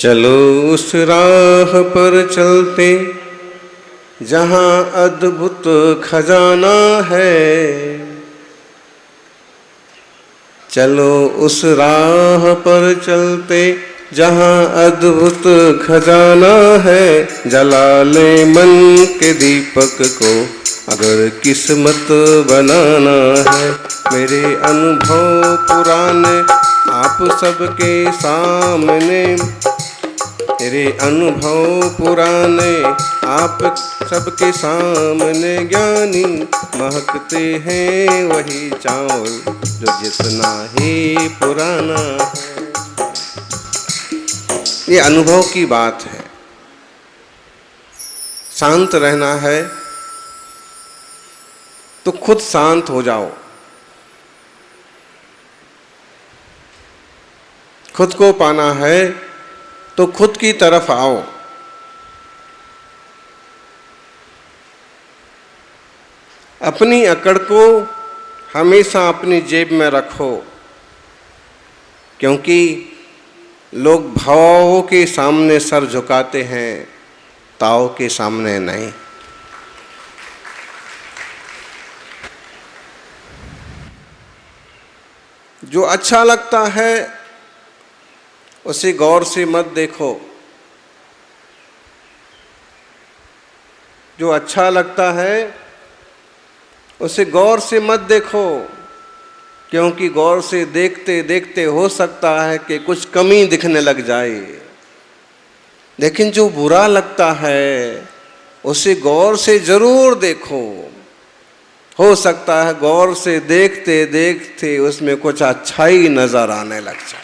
चलो उस राह पर चलते जहाँ अद्भुत खजाना है। चलो उस राह पर चलते जहाँ अद्भुत खजाना है। जला ले मन के दीपक को अगर किस्मत बनाना है। मेरे अनुभव पुराने आप सबके सामने, मेरे अनुभव पुराने आप सबके सामने। ज्ञानी महकते हैं वही चावल जो जितना ही पुराना है। ये अनुभव की बात है। शांत रहना है तो खुद शांत हो जाओ, खुद को पाना है तो खुद की तरफ आओ। अपनी अकड़ को हमेशा अपनी जेब में रखो, क्योंकि लोग भावों के सामने सर झुकाते हैं, ताव के सामने नहीं। जो अच्छा लगता है उसे गौर से मत देखो। जो अच्छा लगता है उसे गौर से मत देखो, क्योंकि गौर से देखते देखते हो सकता है कि कुछ कमी दिखने लग जाए। लेकिन जो बुरा लगता है उसे गौर से जरूर देखो। हो सकता है गौर से देखते देखते उसमें कुछ अच्छाई नजर आने लग जाए।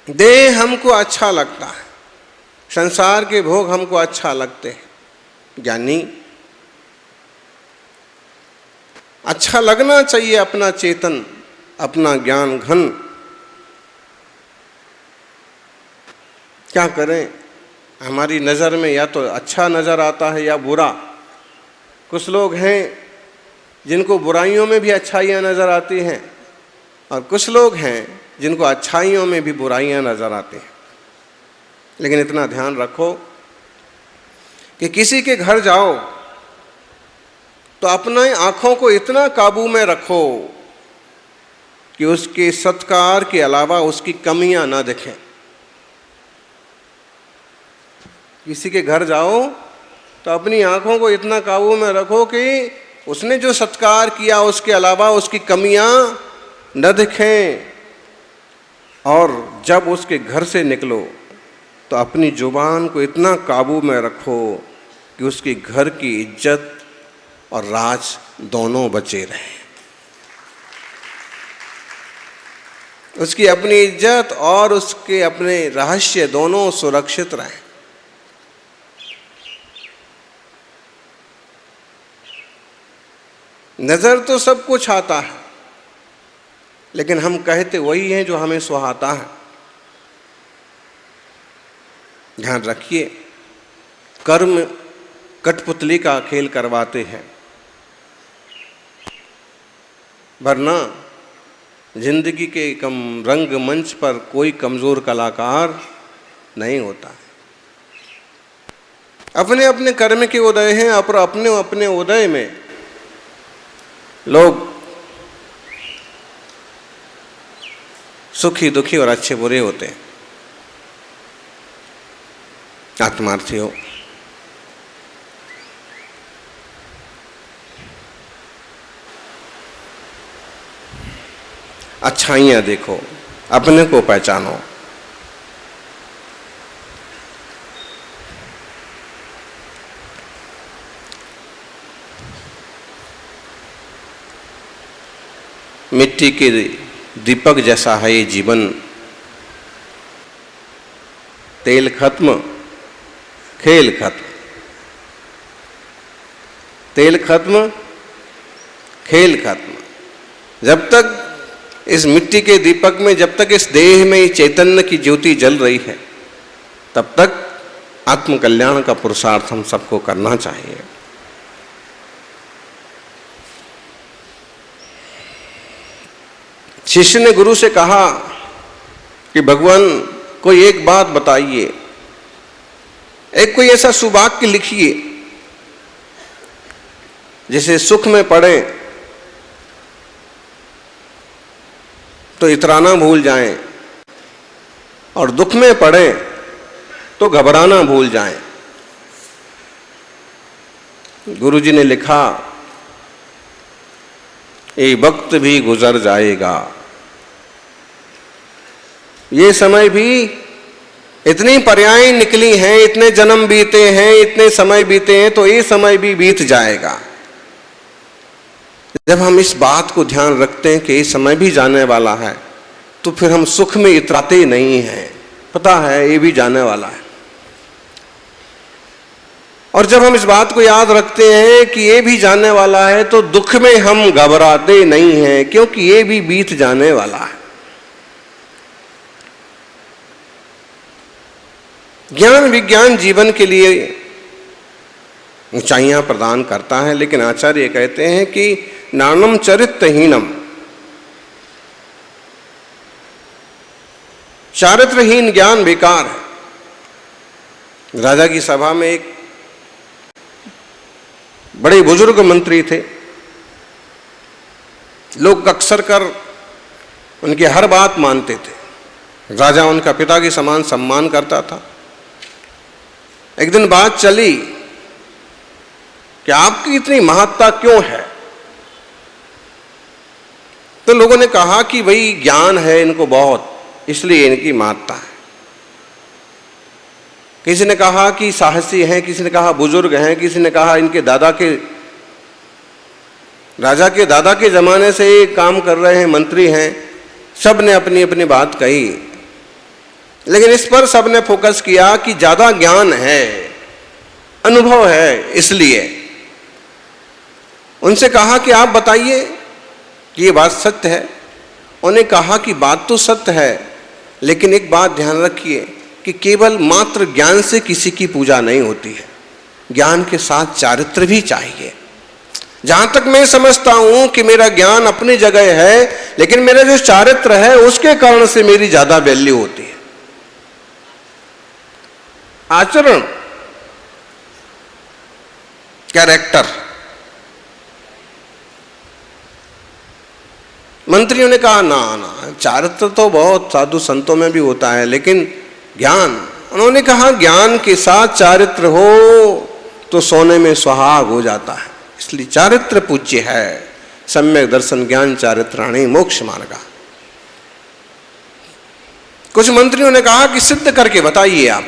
देह हमको अच्छा लगता है, संसार के भोग हमको अच्छा लगते हैं। ज्ञानी अच्छा लगना चाहिए अपना चेतन, अपना ज्ञान घन। क्या करें, हमारी नज़र में या तो अच्छा नज़र आता है या बुरा। कुछ लोग हैं जिनको बुराइयों में भी अच्छाइयाँ नज़र आती हैं, और कुछ लोग हैं जिनको अच्छाइयों में भी बुराइयां नजर आती हैं। लेकिन इतना ध्यान रखो कि किसी के घर जाओ तो अपने आंखों को इतना काबू में रखो कि उसके सत्कार के अलावा उसकी कमियां ना दिखें। किसी के घर जाओ तो अपनी आंखों को इतना काबू में रखो कि उसने जो सत्कार किया उसके अलावा उसकी कमियां न दिखें। और जब उसके घर से निकलो तो अपनी जुबान को इतना काबू में रखो कि उसके घर की इज्जत और राज दोनों बचे रहें। उसकी अपनी इज्जत और उसके अपने रहस्य दोनों सुरक्षित रहें। नजर तो सब कुछ आता है, लेकिन हम कहते वही हैं जो हमें सुहाता है। ध्यान रखिए, कर्म कठपुतली का खेल करवाते हैं, वरना जिंदगी के रंगमंच पर कोई कमजोर कलाकार नहीं होता। अपने अपने कर्म के उदय हैं, और अपने अपने उदय में लोग सुखी दुखी और अच्छे बुरे होते हैं। आत्मार्थी हो, अच्छाइयां देखो, अपने को पहचानो। मिट्टी के दीपक जैसा है ये जीवन। तेल खत्म, खेल खत्म। तेल खत्म, खेल खत्म। जब तक इस मिट्टी के दीपक में, जब तक इस देह में चैतन्य की ज्योति जल रही है, तब तक आत्मकल्याण का पुरुषार्थ हम सबको करना चाहिए। शिष्य ने गुरु से कहा कि भगवान कोई एक बात बताइए, एक कोई ऐसा सुवाक्य लिखिए जिसे सुख में पढ़े तो इतराना भूल जाएं और दुख में पढ़े तो घबराना भूल जाएं। गुरुजी ने लिखा, ये वक्त भी गुजर जाएगा, ये समय भी, इतनी पर्याय निकली हैं, इतने जन्म बीते हैं, इतने समय बीते हैं, तो ये समय भी बीत जाएगा। जब हम इस बात को ध्यान रखते हैं कि ये समय भी जाने वाला है, तो फिर हम सुख में इतराते नहीं हैं, पता है ये भी जाने वाला है। और जब हम इस बात को याद रखते हैं कि ये भी जाने वाला है, तो दुख में हम घबराते नहीं हैं, क्योंकि ये भी बीत जाने वाला है। ज्ञान विज्ञान जीवन के लिए ऊंचाइयां प्रदान करता है, लेकिन आचार्य कहते हैं कि नानम चरित्रहीनम, चारित्रहीन ज्ञान बेकार है। राजा की सभा में एक बड़े बुजुर्ग मंत्री थे। लोग अक्सर कर उनकी हर बात मानते थे। राजा उनका पिता के समान सम्मान करता था। एक दिन बात चली कि आपकी इतनी महत्ता क्यों है? तो लोगों ने कहा कि भाई ज्ञान है इनको बहुत, इसलिए इनकी महत्ता है। किसी ने कहा कि साहसी हैं, किसी ने कहा बुजुर्ग हैं, किसी ने कहा इनके दादा के, राजा के दादा के जमाने से ये काम कर रहे हैं, मंत्री हैं। सब ने अपनी अपनी बात कही, लेकिन इस पर सबने फोकस किया कि ज्यादा ज्ञान है, अनुभव है। इसलिए उनसे कहा कि आप बताइए कि ये बात सत्य है। उन्हें कहा कि बात तो सत्य है, लेकिन एक बात ध्यान रखिए कि केवल मात्र ज्ञान से किसी की पूजा नहीं होती है, ज्ञान के साथ चारित्र भी चाहिए। जहां तक मैं समझता हूं कि मेरा ज्ञान अपनी जगह है, लेकिन मेरा जो चारित्र है उसके कारण से मेरी ज्यादा वैल्यू होती है। आचरण, कैरेक्टर। मंत्रियों ने कहा ना ना, चारित्र तो बहुत साधु संतों में भी होता है, लेकिन ज्ञान, उन्होंने कहा ज्ञान के साथ चारित्र हो तो सोने में सुहाग हो जाता है, इसलिए चारित्र पूज्य है। सम्यक दर्शन ज्ञान चारित्राणि मोक्ष मार्गा। कुछ मंत्रियों ने कहा कि सिद्ध करके बताइए आप।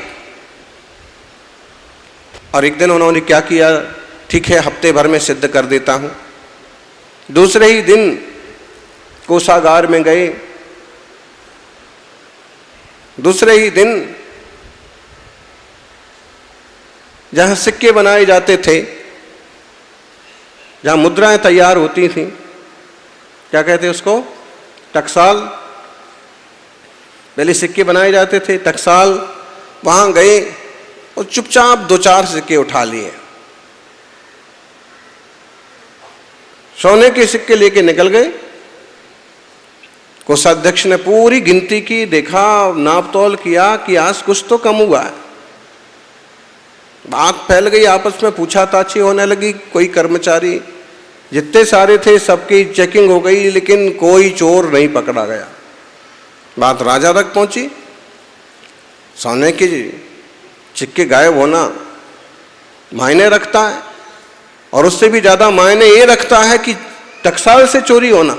और एक दिन उन्होंने क्या किया, ठीक है हफ्ते भर में सिद्ध कर देता हूं। दूसरे ही दिन कोषागार में गए, दूसरे ही दिन जहां सिक्के बनाए जाते थे, जहां मुद्राएं तैयार होती थी, क्या कहते उसको, टकसाल। पहले सिक्के बनाए जाते थे, टकसाल। वहां गए और चुपचाप दो चार सिक्के उठा लिए, सोने के सिक्के लेके निकल गए। कोषाध्यक्ष ने पूरी गिनती की, देखा, नाप तोल किया कि आज कुछ तो कम हुआ है। बात फैल गई, आपस में पूछताछ होने लगी। कोई कर्मचारी, जितने सारे थे सबकी चेकिंग हो गई, लेकिन कोई चोर नहीं पकड़ा गया। बात राजा तक पहुंची। सोने के सिक्के गायब होना मायने रखता है, और उससे भी ज्यादा मायने ये रखता है कि टकसाल से चोरी होना।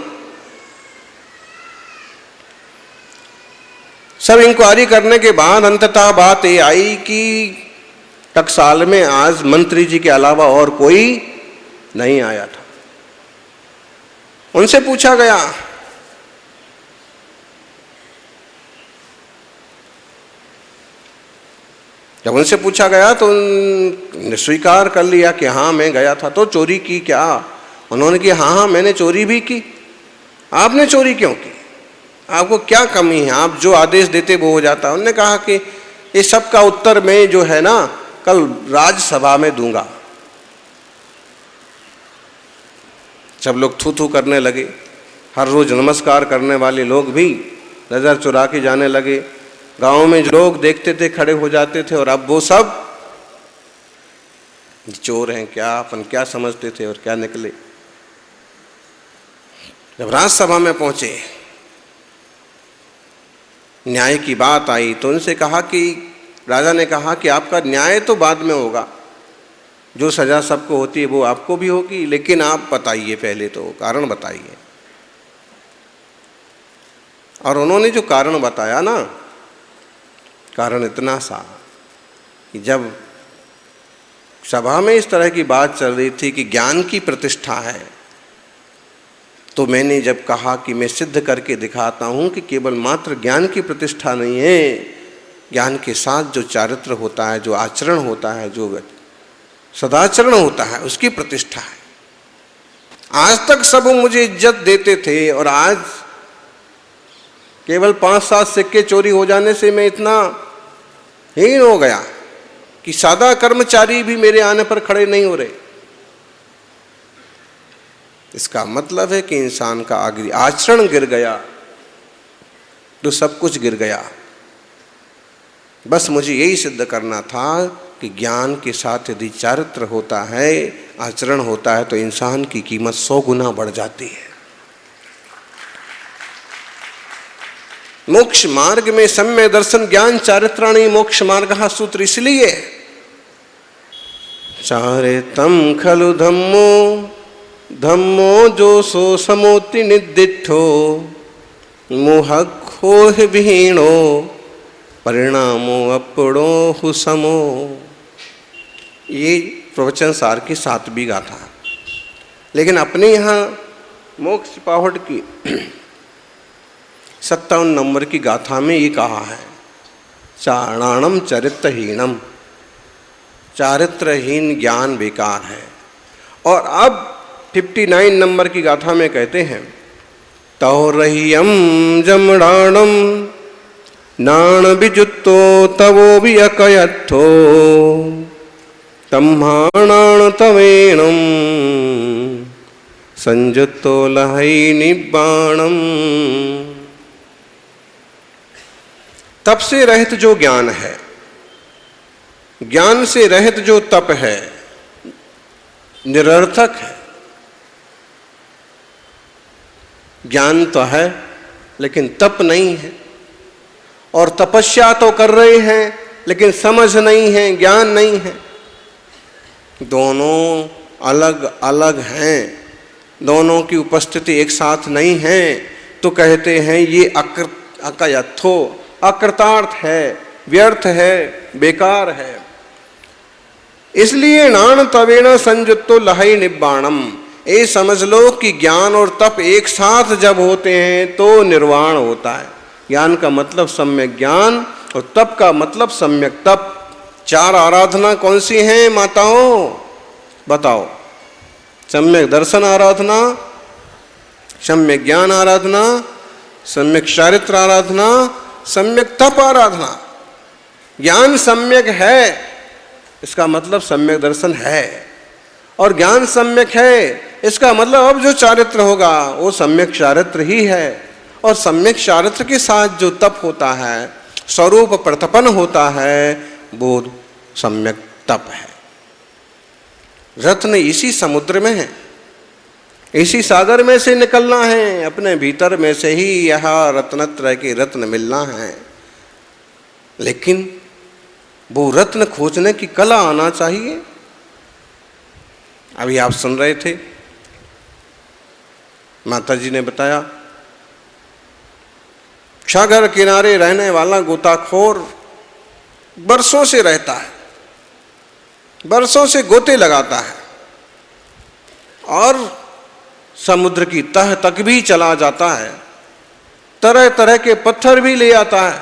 सब इंक्वायरी करने के बाद अंततः बात ये आई कि टकसाल में आज मंत्री जी के अलावा और कोई नहीं आया था। उनसे पूछा गया, जब उनसे पूछा गया तो उन्होंने स्वीकार कर लिया कि हाँ मैं गया था। तो चोरी की क्या? उन्होंने कहा हाँ हाँ मैंने चोरी भी की। आपने चोरी क्यों की? आपको क्या कमी है? आप जो आदेश देते वो हो जाता। उन्होंने कहा कि ये सब का उत्तर मैं जो है ना कल राज्यसभा में दूंगा। सब लोग थू थू करने लगे। हर रोज नमस्कार करने वाले लोग भी नज़र चुरा के जाने लगे। गांव में जो लोग देखते थे खड़े हो जाते थे, और अब वो सब चोर हैं क्या, अपन क्या समझते थे और क्या निकले। जब राज्यसभा में पहुंचे, न्याय की बात आई तो उनसे कहा कि राजा ने कहा कि आपका न्याय तो बाद में होगा, जो सजा सबको होती है वो आपको भी होगी, लेकिन आप बताइए पहले तो कारण बताइए। और उन्होंने जो कारण बताया ना, कारण इतना सा कि जब सभा में इस तरह की बात चल रही थी कि ज्ञान की प्रतिष्ठा है, तो मैंने जब कहा कि मैं सिद्ध करके दिखाता हूँ कि केवल मात्र ज्ञान की प्रतिष्ठा नहीं है, ज्ञान के साथ जो चारित्र होता है, जो आचरण होता है, जो सदाचरण होता है, उसकी प्रतिष्ठा है। आज तक सब मुझे इज्जत देते थे, और आज केवल 5-7 सिक्के चोरी हो जाने से मैं इतना हीन हो गया कि सादा कर्मचारी भी मेरे आने पर खड़े नहीं हो रहे। इसका मतलब है कि इंसान का आचरण गिर गया तो सब कुछ गिर गया। बस मुझे यही सिद्ध करना था कि ज्ञान के साथ यदि चारित्र होता है, आचरण होता है, तो इंसान की कीमत 100 गुना बढ़ जाती है। मोक्ष मार्ग में सम्यक दर्शन ज्ञान चारित्राणि मोक्ष मार्ग सूत्र इसलिए चारितम खलु धम्मो धम्मो जो सो समोति निदिठो मोहखो विहीणो परिणामो अपड़ो हुसमो। ये प्रवचन सार की 7वीं गाथा। लेकिन अपने यहाँ मोक्ष पाहुट की 57 नंबर की गाथा में ये कहा है, चाणाणम चरित्रहीनम, चारित्रहीन ज्ञान बेकार है। और अब 59 नंबर की गाथा में कहते हैं, तौरहियम जमडाणम नाण विजुत्तो तवो वियकयत्थो तम्हाणाण तवेणम संजुत्तो लहई निब्बाणम। तप से रहित जो ज्ञान है, ज्ञान से रहित जो तप है, निरर्थक है। ज्ञान तो है लेकिन तप नहीं है, और तपस्या तो कर रहे हैं लेकिन समझ नहीं है, ज्ञान नहीं है। दोनों अलग अलग हैं, दोनों की उपस्थिति एक साथ नहीं है, तो कहते हैं ये अकयथो, अकृतार्थ है, व्यर्थ है, बेकार है। इसलिए नाण तवेण संजुत्तो लहई निब्बाणम, ये समझ लो कि ज्ञान और तप एक साथ जब होते हैं तो निर्वाण होता है। ज्ञान का मतलब सम्यक ज्ञान और तप का मतलब सम्यक तप। 4 आराधना कौन सी हैं माताओं, बताओ? सम्यक दर्शन आराधना, सम्यक ज्ञान आराधना, सम्यक चारित्र आराधना, सम्यक तप आराधना। ज्ञान सम्यक है, इसका मतलब सम्यक दर्शन है, और ज्ञान सम्यक है, इसका मतलब अब जो चारित्र होगा वो सम्यक चारित्र ही है। और सम्यक चारित्र के साथ जो तप होता है, स्वरूप प्रतपन होता है, वो सम्यक तप है। रत्न इसी समुद्र में है, इसी सागर में से निकलना है, अपने भीतर में से ही यह रत्नत्रय के रत्न मिलना है। लेकिन वो रत्न खोजने की कला आना चाहिए। अभी आप सुन रहे थे, माता जी ने बताया, सागर किनारे रहने वाला गोताखोर बरसों से रहता है, बरसों से गोते लगाता है, और समुद्र की तह तक भी चला जाता है, तरह तरह के पत्थर भी ले आता है,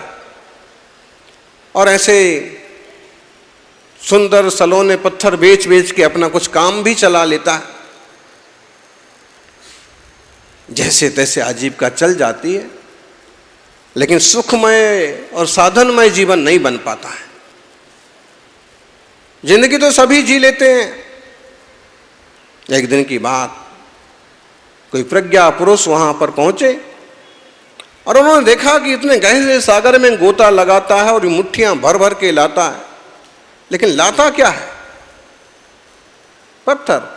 और ऐसे सुंदर सलोने पत्थर बेच बेच के अपना कुछ काम भी चला लेता है। जैसे तैसे आजीविका चल जाती है, लेकिन सुखमय और साधनमय जीवन नहीं बन पाता है। जिंदगी तो सभी जी लेते हैं। एक दिन की बात, कोई प्रज्ञा पुरुष वहां पर पहुंचे और उन्होंने देखा कि इतने गहरे सागर में गोता लगाता है और मुट्ठियां भर भर के लाता है, लेकिन लाता क्या है? पत्थर।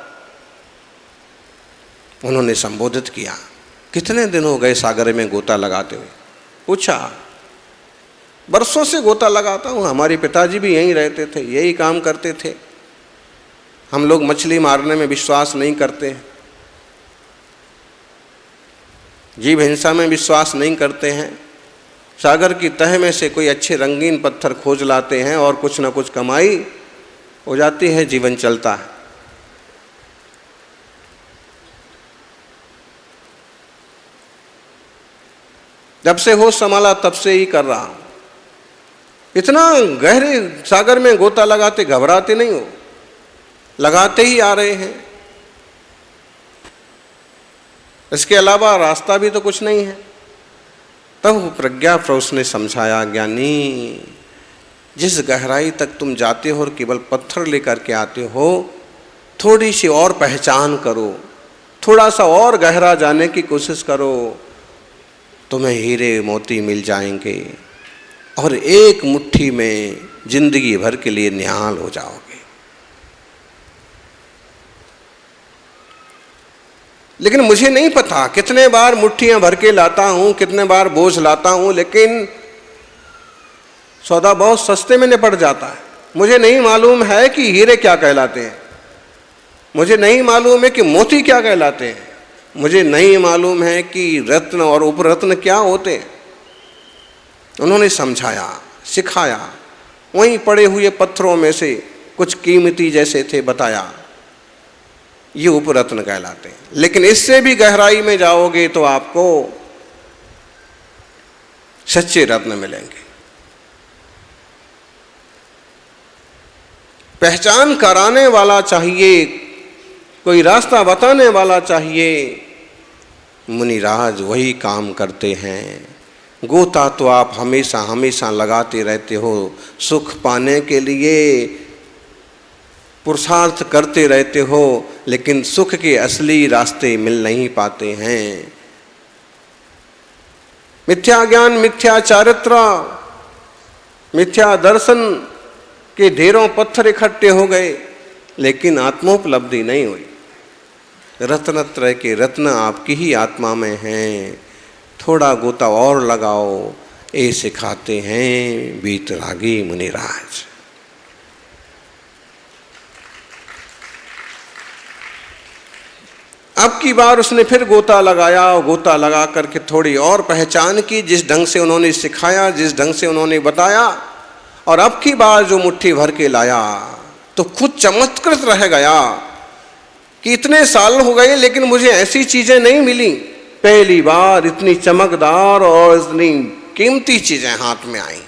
उन्होंने संबोधित किया, कितने दिन हो गए सागर में गोता लगाते हुए? पूछा, बरसों से गोता लगाता हूं, हमारे पिताजी भी यहीं रहते थे, यही काम करते थे। हम लोग मछली मारने में विश्वास नहीं करते हैं, जीव हिंसा में विश्वास नहीं करते हैं। सागर की तह में से कोई अच्छे रंगीन पत्थर खोज लाते हैं और कुछ ना कुछ कमाई हो जाती है, जीवन चलता है। जब से होश संभाला तब से ही कर रहा हूं। इतना गहरे सागर में गोता लगाते घबराते नहीं हो, लगाते ही आ रहे हैं। इसके अलावा रास्ता भी तो कुछ नहीं है। तब प्रज्ञा प्रोस ने समझाया, ज्ञानी, जिस गहराई तक तुम जाते हो और केवल पत्थर लेकर के आते हो, थोड़ी सी और पहचान करो, थोड़ा सा और गहरा जाने की कोशिश करो, तुम्हें हीरे मोती मिल जाएंगे और एक मुट्ठी में जिंदगी भर के लिए निहाल हो जाओगे। लेकिन मुझे नहीं पता कितने बार मुट्ठियां भर के लाता हूं, कितने बार बोझ लाता हूं, लेकिन सौदा बहुत सस्ते में निपट जाता है। मुझे नहीं मालूम है कि हीरे क्या कहलाते हैं, मुझे नहीं मालूम है कि मोती क्या कहलाते हैं, मुझे नहीं मालूम है कि रत्न और उपरत्न क्या होते हैं। उन्होंने समझाया, सिखाया, वहीं पड़े हुए पत्थरों में से कुछ कीमती जैसे थे, बताया ये उपरत्न कहलाते हैं। लेकिन इससे भी गहराई में जाओगे तो आपको सच्चे रत्न मिलेंगे। पहचान कराने वाला चाहिए, कोई रास्ता बताने वाला चाहिए। मुनिराज वही काम करते हैं। गोता तो आप हमेशा हमेशा लगाते रहते हो, सुख पाने के लिए पुरुषार्थ करते रहते हो, लेकिन सुख के असली रास्ते मिल नहीं पाते हैं। मिथ्या ज्ञान, मिथ्या चारित्र, मिथ्या दर्शन के ढेरों पत्थर इकट्ठे हो गए, लेकिन आत्मोपलब्धि नहीं हुई। रत्नत्रय के रत्न आपकी ही आत्मा में हैं। थोड़ा गोता और लगाओ, ये सिखाते हैं वीतरागी मुनिराज। अब की बार उसने फिर गोता लगाया और गोता लगा करके थोड़ी और पहचान की, जिस ढंग से उन्होंने सिखाया, जिस ढंग से उन्होंने बताया। और अब की बार जो मुट्ठी भर के लाया तो खुद चमत्कृत रह गया कि इतने साल हो गए लेकिन मुझे ऐसी चीजें नहीं मिली। पहली बार इतनी चमकदार और इतनी कीमती चीजें हाथ में आई।